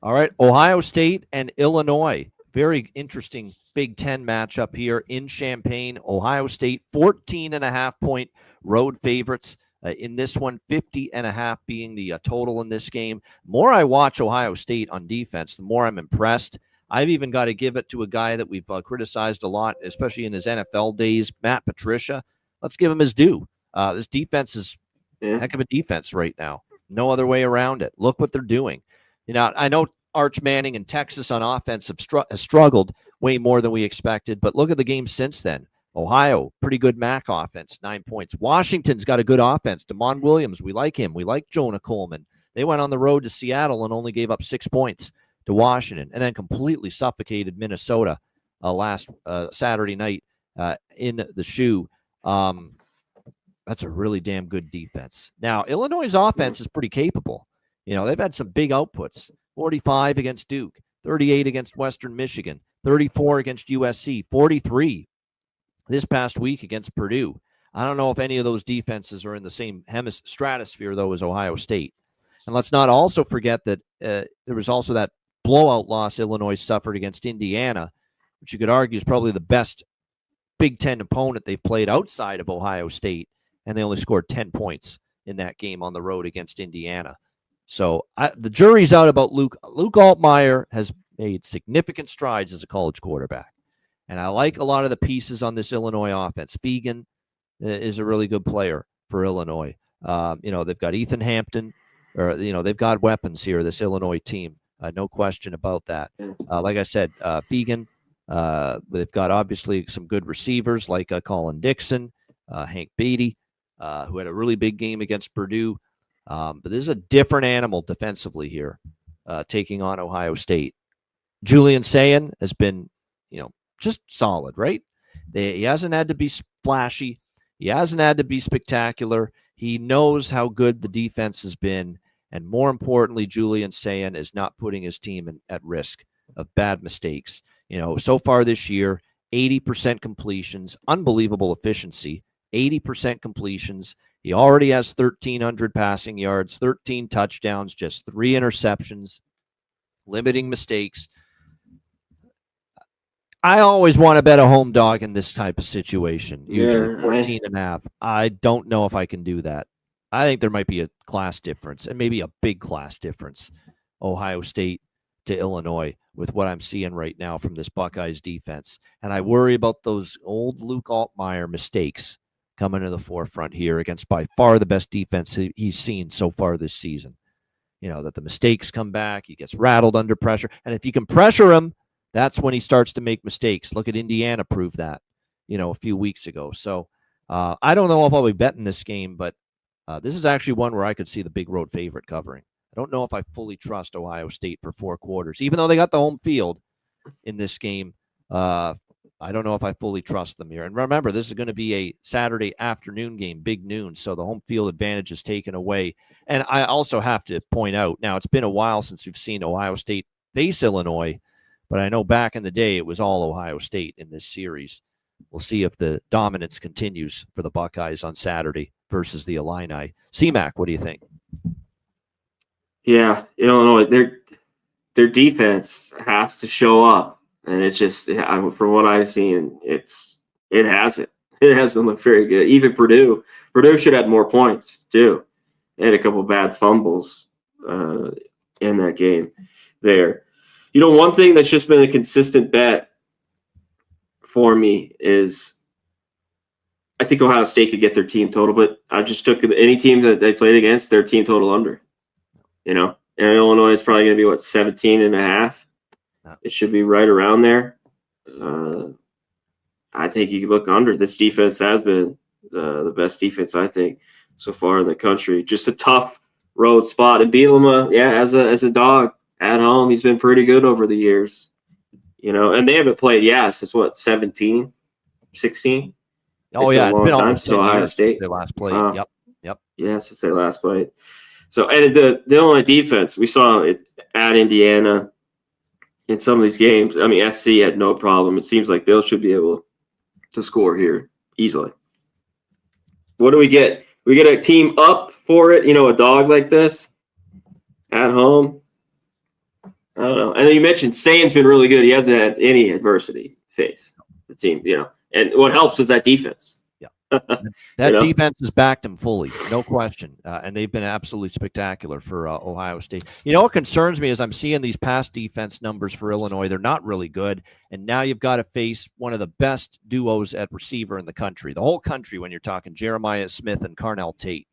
All right, Ohio State and Illinois. Very interesting Big Ten matchup here in Champaign. Ohio State, 14.5-point road favorites. In this one, 50.5 being the total in this game. The more I watch Ohio State on defense, the more I'm impressed. I've even got to give it to a guy that we've criticized a lot, especially in his NFL days, Matt Patricia. Let's give him his due. This defense is a heck of a defense right now. No other way around it. Look what they're doing. I know Arch Manning and Texas on offense has struggled way more than we expected, but look at the game since then. Ohio, pretty good MAC offense, 9 points. Washington's got a good offense. Damon Williams, we like him. We like Jonah Coleman. They went on the road to Seattle and only gave up 6 points to Washington, and then completely suffocated Minnesota last Saturday night in the shoe. That's a really damn good defense. Now, Illinois' offense is pretty capable. They've had some big outputs. 45 against Duke, 38 against Western Michigan, 34 against USC, 43 this past week against Purdue. I don't know if any of those defenses are in the same stratosphere, though, as Ohio State. And let's not also forget that there was also that blowout loss Illinois suffered against Indiana, which you could argue is probably the best Big Ten opponent they've played outside of Ohio State, and they only scored 10 points in that game on the road against Indiana. So the jury's out about Luke. Luke Altmaier has made significant strides as a college quarterback. And I like a lot of the pieces on this Illinois offense. Fegan is a really good player for Illinois. They've got Ethan Hampton, they've got weapons here, this Illinois team. No question about that. Like I said, Fegan, they've got obviously some good receivers like Colin Dixon, Hank Beatty, who had a really big game against Purdue. But this is a different animal defensively here, taking on Ohio State. Julian Sayin has been, just solid, right? He hasn't had to be flashy. He hasn't had to be spectacular. He knows how good the defense has been. And more importantly, Julian Sayin is not putting his team at risk of bad mistakes. So far this year, 80% completions, unbelievable efficiency, 80% completions. He already has 1,300 passing yards, 13 touchdowns, just 3 interceptions, limiting mistakes. I always want to bet a home dog in this type of situation, usually 14.5. I don't know if I can do that. I think there might be a class difference, and maybe a big class difference, Ohio State to Illinois, with what I'm seeing right now from this Buckeyes defense. And I worry about those old Luke Altmaier mistakes coming to the forefront here against by far the best defense he's seen so far this season. That the mistakes come back, he gets rattled under pressure. And if you can pressure him, that's when he starts to make mistakes. Look at Indiana prove that, a few weeks ago. So I don't know if I'll be betting this game, but this is actually one where I could see the big road favorite covering. I don't know if I fully trust Ohio State for 4 quarters, even though they got the home field in this game. I don't know if I fully trust them here. And remember, this is going to be a Saturday afternoon game, big noon, so the home field advantage is taken away. And I also have to point out, now it's been a while since we've seen Ohio State face Illinois, but I know back in the day it was all Ohio State in this series. We'll see if the dominance continues for the Buckeyes on Saturday versus the Illini. C-Mac, what do you think? Yeah, Illinois, their defense has to show up. And it's just, from what I've seen, it hasn't. It hasn't looked very good. Even Purdue should have had more points too. They had a couple bad fumbles in that game there. One thing that's just been a consistent bet for me is I think Ohio State could get their team total, but I just took any team that they played against, their team total under. And Illinois is probably going to be 17.5. It should be right around there. I think you can look under. This defense has been the best defense, I think, so far in the country. Just a tough road spot. And Bielema, as a dog at home, he's been pretty good over the years. And they haven't played, since 17, 16? Oh, yeah. It's been a long time since Ohio State. They last played. Yep. Yeah, since they last played. So, and the Illinois defense, we saw it at Indiana. In some of these games, SC had no problem. It seems like they should be able to score here easily. What do we get? We get a team up for it, a dog like this at home. I know you mentioned Sain's been really good. He hasn't had any adversity to face the team, and what helps is that defense. That defense has backed him fully, no question. And they've been absolutely spectacular for Ohio State. What concerns me is I'm seeing these pass defense numbers for Illinois. They're not really good. And now you've got to face one of the best duos at receiver in the country, the whole country, when you're talking Jeremiah Smith and Carnell Tate.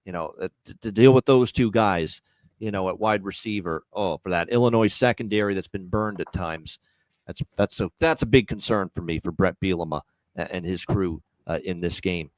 To deal with those two guys, at wide receiver, for that Illinois secondary that's been burned at times, that's a big concern for me, for Brett Bielema and his crew in this game.